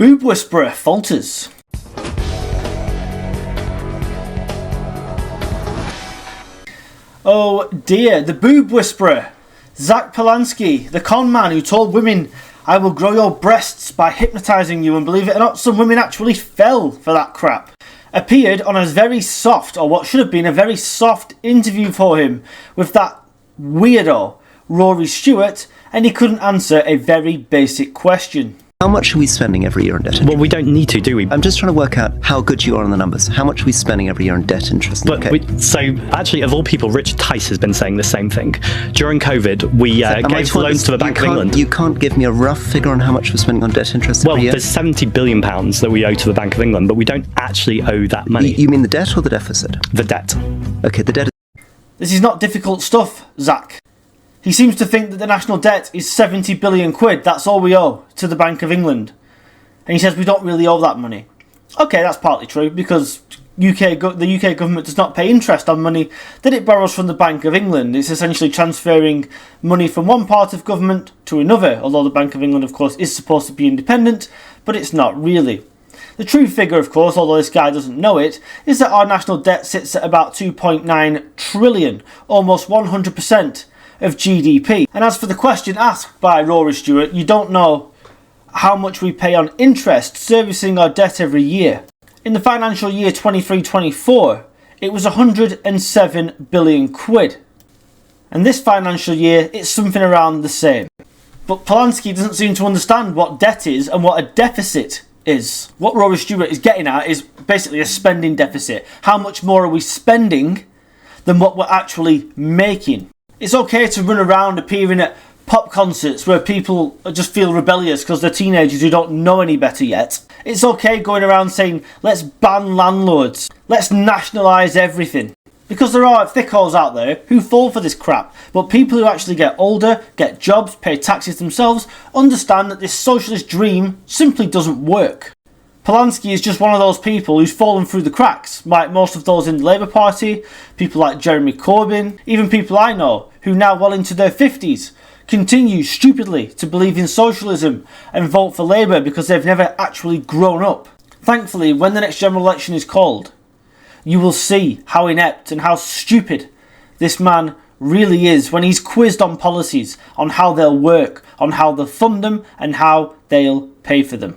Boob whisperer falters. Oh dear, the boob whisperer. Zach Polanski, the con man who told women, "I will grow your breasts by hypnotising you," and believe it or not, some women actually fell for that crap, appeared on a very soft, or what should have been a very soft interview for him with that weirdo, Rory Stewart, and he couldn't answer a very basic question. How much are we spending every year on debt interest? Well, we don't need to, do we? I'm just trying to work out how good you are on the numbers. How much are we spending every year on debt interest? But so, actually, of all people, Richard Tice has been saying the same thing. During COVID, we gave loans to the Bank of England. You can't give me a rough figure on how much we're spending on debt interest every year? Well, there's £70 billion that we owe to the Bank of England, but we don't actually owe that money. You mean the debt or the deficit? The debt. Okay, the debt. This is not difficult stuff, Zach. He seems to think that the national debt is 70 billion quid. That's all we owe to the Bank of England. And he says we don't really owe that money. Okay, that's partly true, because the UK government does not pay interest on money that it borrows from the Bank of England. It's essentially transferring money from one part of government to another, although the Bank of England, of course, is supposed to be independent, but it's not really. The true figure, of course, although this guy doesn't know it, is that our national debt sits at about 2.9 trillion, almost 100% of GDP. And as for the question asked by Rory Stewart, you don't know how much we pay on interest servicing our debt every year. In the financial year 23-24, it was 107 billion quid. And this financial year, it's something around the same. But Polanski doesn't seem to understand what debt is and what a deficit is. What Rory Stewart is getting at is basically a spending deficit. How much more are we spending than what we're actually making? It's okay to run around appearing at pop concerts where people just feel rebellious because they're teenagers who don't know any better yet. It's okay going around saying, let's ban landlords, let's nationalise everything. Because there are thickholes out there who fall for this crap. But people who actually get older, get jobs, pay taxes themselves, understand that this socialist dream simply doesn't work. Polanski is just one of those people who's fallen through the cracks, like most of those in the Labour Party, people like Jeremy Corbyn, even people I know who now well into their 50s continue stupidly to believe in socialism and vote for Labour because they've never actually grown up. Thankfully, when the next general election is called, you will see how inept and how stupid this man really is when he's quizzed on policies, on how they'll work, on how they'll fund them and how they'll pay for them.